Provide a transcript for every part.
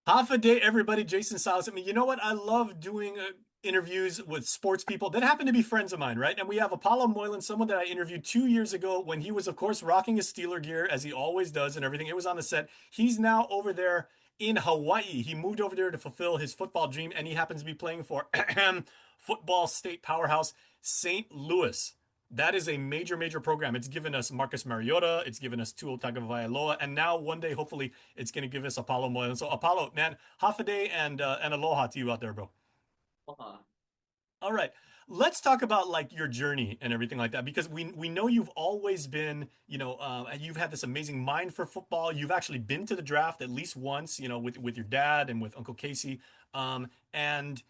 Half a day, everybody. Jason Silas. I mean, you know what? I love doing interviews with sports people that happen to be friends of mine, right? And we have Apollo Moylan, someone that I interviewed 2 years ago when he was, of course, rocking his Steeler gear as he always does and everything. It was on the set. He's now over there in Hawaii. He moved over there to fulfill his football dream, and he happens to be playing for football state powerhouse St. Louis. That is a major, major program. It's given us Marcus Mariota. It's given us Tua Tagovailoa, and now one day, hopefully, it's going to give us Apollo Moylan. So Apollo, man, half a day and aloha to you out there, bro. Uh, All right, let's talk about like your journey and everything like that because we know you've always been, you've had this amazing mind for football. You've actually been to the draft at least once, with your dad and with Uncle Casey. And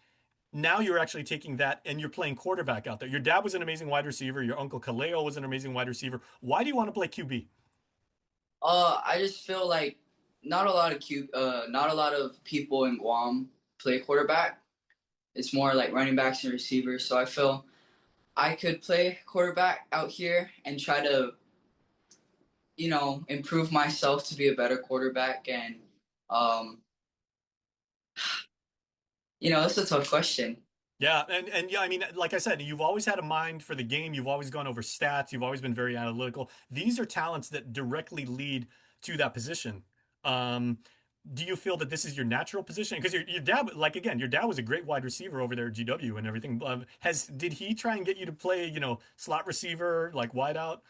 now you're actually taking that and you're playing quarterback out there. Your dad was an amazing wide receiver. Your uncle Kaleo was an amazing wide receiver. Why do you want to play QB? I just feel like not a lot of people in Guam play quarterback. It's more like running backs and receivers. So I feel I could play quarterback out here and try to, improve myself to be a better quarterback. And, um, it's a tough question. Yeah, and yeah, I mean, like I said, you've always had a mind for the game. You've always gone over stats. You've always been very analytical. These are talents that directly lead to that position. Um, do you feel that this is your natural position? Because your dad, like again, your dad was a great wide receiver over there at GW and everything. Did he try and get you to play, slot receiver, like wide out?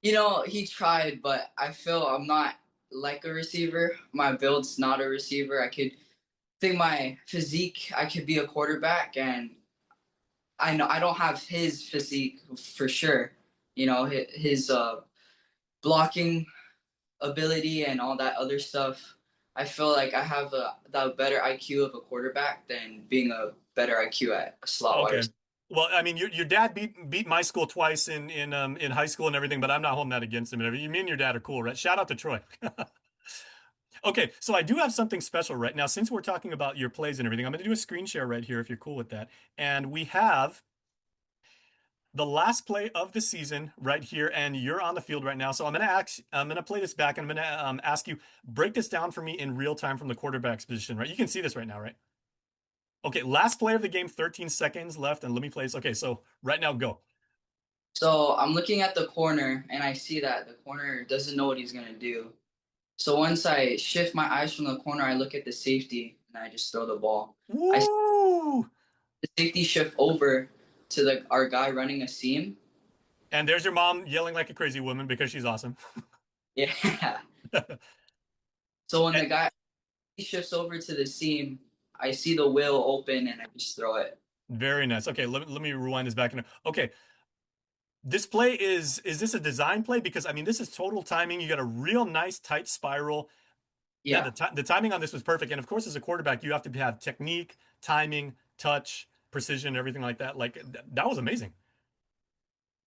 He tried, but I feel I'm not like a receiver. My build's not a receiver. I could think my physique, I could be a quarterback, and I know I don't have his physique for sure. His blocking ability and all that other stuff. I feel like I have the better IQ of a quarterback than being a better IQ at a slot wide Okay. receiver. Well, I mean, your dad beat my school twice in high school and everything, but I'm not holding that against him and everything. Me and your dad are cool, right? Shout out to Troy. Okay, so I do have something special right now. Since we're talking about your plays and everything, I'm going to do a screen share right here if you're cool with that. And we have the last play of the season right here, and you're on the field right now. So I'm going to play this back, and I'm going to ask you break this down for me in real time from the quarterback's position. Right, you can see this right now, right? Okay, last play of the game, 13 seconds left, and let me play this. Okay, so right now, go. So I'm looking at the corner and I see that the corner doesn't know what he's gonna do. So once I shift my eyes from the corner, I look at the safety and I just throw the ball. I see Woo! the safety shift over to the our guy running a seam. And there's your mom yelling like a crazy woman because she's awesome. Yeah. So when the guy shifts over to the seam, I see the wheel open and I just throw it. Very nice. Okay, let me rewind this back. Okay, this play is this a design play? Because I mean, this is total timing. You got a real nice tight spiral. Yeah, Yeah. the timing on this was perfect. And of course, as a quarterback, you have to have technique, timing, touch, precision, everything like that. Like that was amazing.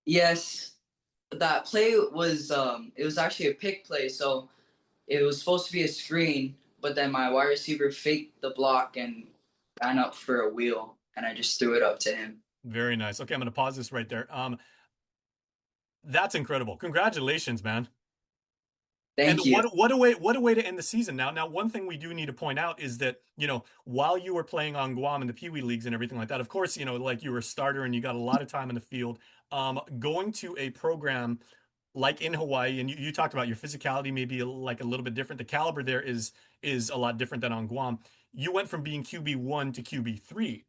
Yes. That play was it was actually a pick play, so it was supposed to be a screen, but then my wide receiver faked the block and ran up for a wheel and I just threw it up to him. Very nice. Okay, I'm gonna pause this right there. That's incredible. Congratulations, man. And Thank you. what a way to end the season. Now one thing we do need to point out is that, while you were playing on Guam in the Pee Wee leagues and everything like that, of course, like you were a starter and you got a lot of time in the field. Going to a program like in Hawaii, and you talked about your physicality maybe like a little bit different. The caliber there is a lot different than on Guam. You went from being QB1 to QB3.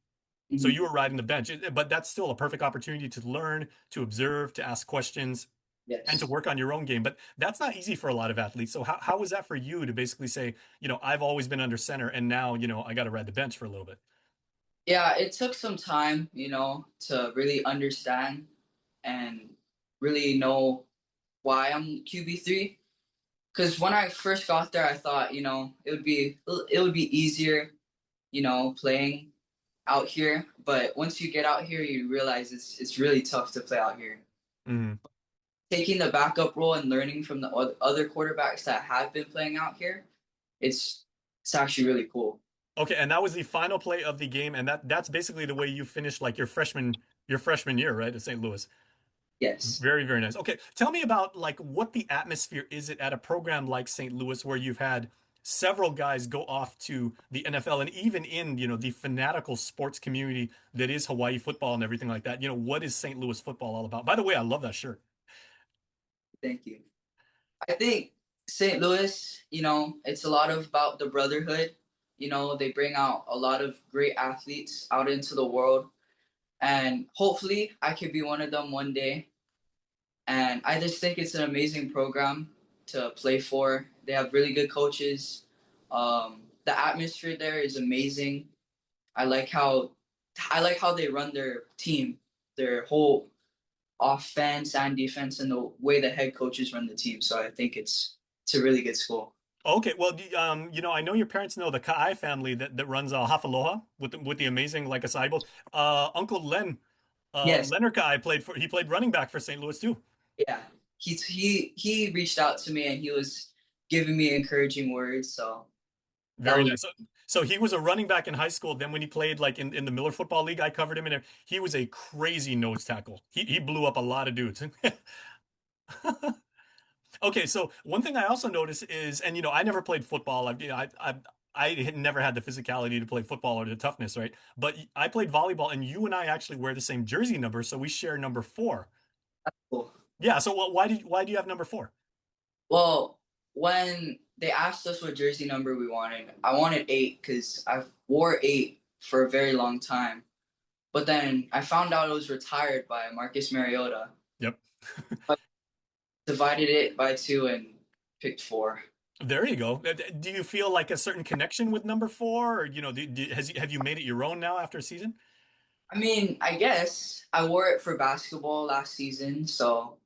So Mhm. you were riding the bench, but that's still a perfect opportunity to learn, to observe, to ask questions and to Yes. work on your own game. But that's not easy for a lot of athletes. So how was that for you to basically say, I've always been under center and now, I got to ride the bench for a little bit. Yeah, it took some time, to really understand and really know why I'm QB3. Because when I first got there, I thought, it would be easier, playing out here. But once you get out here, you realize it's really tough to play out here. Mhm. Taking the backup role and learning from the other quarterbacks that have been playing out here, it's it's actually really cool. Okay, and that was the final play of the game, and that's basically the way you finished like your freshman year, right, at St. Louis. Yes. Very, very nice. Okay, tell me about like what the atmosphere is it at a program like St. Louis where you've had several guys go off to the NFL and even in, the fanatical sports community that is Hawaii football and everything like that. What is St. Louis football all about? By the way, I love that shirt. Thank you. I think St. Louis, it's a lot of about the brotherhood. They bring out a lot of great athletes out into the world, and hopefully I could be one of them one day. And I just think it's an amazing program to play for. They have really good coaches. The atmosphere there is amazing. I like how I like how they run their team, their whole offense and defense, and the way the head coaches run the team. So I think it's a really good school. Okay, well, I know your parents know the Ka'ai family that runs Hafaloha with the amazing like acai bowl. Uncle Len, Yes, Leonard Ka'ai he played running back for St. Louis too. yeah. He reached out to me and he was giving me encouraging words. So that Very was nice. So he was a running back in high school. Then when he played like in the Miller Football League, I covered him in it. He was a crazy nose tackle. He blew up a lot of dudes. Okay, so one thing I also noticed is, and I never played football. I had never had the physicality to play football or the toughness, right? But I played volleyball, and you and I actually wear the same jersey number, so we share number four. cool. Yeah. So why do you have number four? Well, when they asked us what jersey number we wanted, I wanted 8 because I wore 8 for a very long time. But then I found out it was retired by Marcus Mariota. Yep. I divided it by 2 and picked 4. There you go. Do you feel like a certain connection with number four, or have you made it your own now after a season? I mean, I guess I wore it for basketball last season, so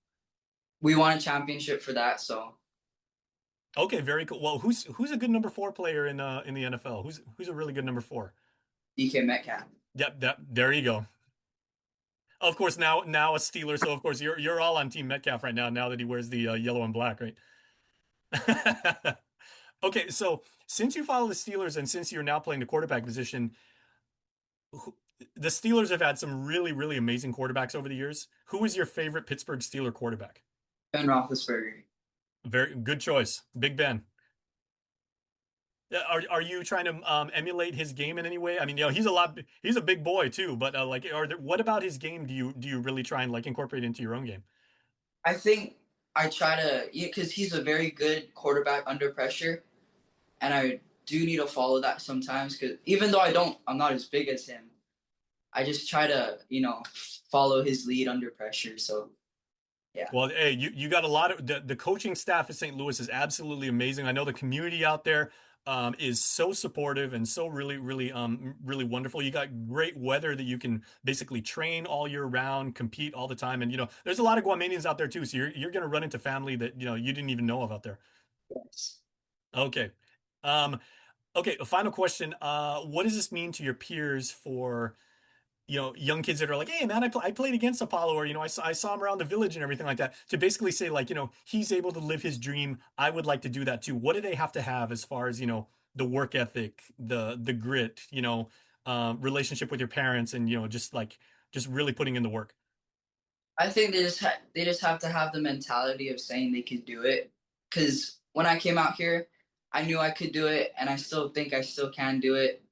we won a championship for that. So Okay, very cool. Well, who's a good number four player in the NFL? Who's a really good number four? DK Metcalf. Yep, there you go. Of course, now a Steeler, so of course you're all on Team Metcalf right now. Now that he wears the yellow and black, right? Okay, so since you follow the Steelers and since you're now playing the quarterback position, who, the Steelers have had some really really amazing quarterbacks over the years. Who is your favorite Pittsburgh Steeler quarterback? Ben Roethlisberger. Very good choice, Big Ben. Are you trying to emulate his game in any way? I mean, he's a big boy too, but what about his game do you really try and like incorporate into your own game? I think I try to, because he's a very good quarterback under pressure, and I do need to follow that sometimes. Because even though I'm not as big as him. I just try to, follow his lead under pressure. So yeah. Well, hey, you got a lot of the coaching staff at St. Louis is absolutely amazing. I know the community out there is so supportive and so really, really, really wonderful. You got great weather that you can basically train all year round, compete all the time, and there's a lot of Guamanians out there too. So you're going to run into family that you didn't even know of out there. Yes. Okay, um, okay. A final question. What does this mean to your peers for? Young kids that are like, hey, man, I played against Apollo, or, I saw him around the village and everything like that, to basically say, like, he's able to live his dream. I would like to do that too. What do they have to have as far as, the work ethic, the grit, relationship with your parents, and, just really putting in the work? I think they just have to have the mentality of saying they could do it. Because when I came out here, I knew I could do it, and I still think I still can do it.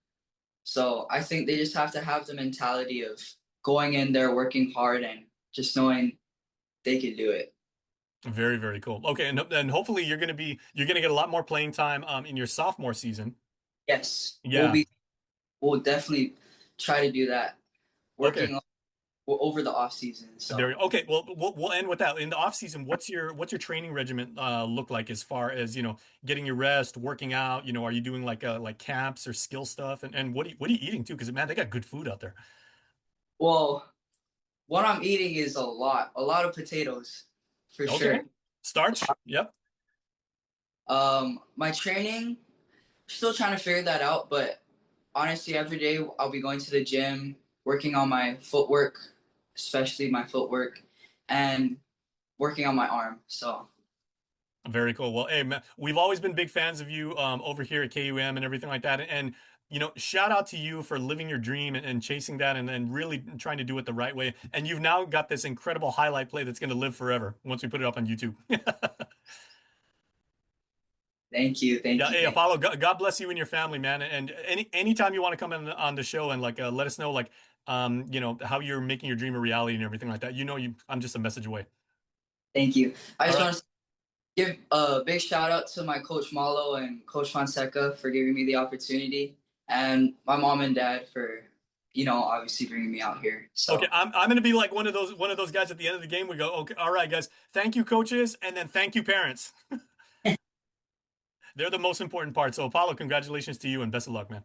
So I think they just have to have the mentality of going in there, working hard, and just knowing they could do it. Very, very cool. Okay. And hopefully you're going to get a lot more playing time, in your sophomore season. Yes, Yeah. we'll definitely try to do that. Okay. Working over the off season. So Okay. Well, we'll end with that. In the off season, what's your training regimen look like as far as getting your rest, working out? Are you doing like camps or skill stuff? And what are you eating too? Because man, they got good food out there. well, what I'm eating is a lot of potatoes, for Okay. sure. Starch. Yep. My training, still trying to figure that out, but honestly, every day I'll be going to the gym, working on my footwork, especially my footwork, and working on my arm. So Very cool. Well, hey, man, we've always been big fans of you over here at KUM and everything like that. And shout out to you for living your dream and chasing that and then really trying to do it the right way. And you've now got this incredible highlight play that's going to live forever once we put it up on YouTube. Thank Yeah, you, hey thank you. Apollo, God bless you and your family, man. And anytime you want to come in on the show and like let us know like how you're making your dream a reality and everything like that. I'm just a message away. Thank you. I All just right. want to give a big shout out to my coach Malo and Coach Fonseca for giving me the opportunity, and my mom and dad for obviously bringing me out here. Okay, So I'm gonna be like one of those guys at the end of the game. We go, okay, all right, guys, thank you, coaches, and then thank you, parents. They're the most important part. So Apollo, congratulations to you and best of luck, man.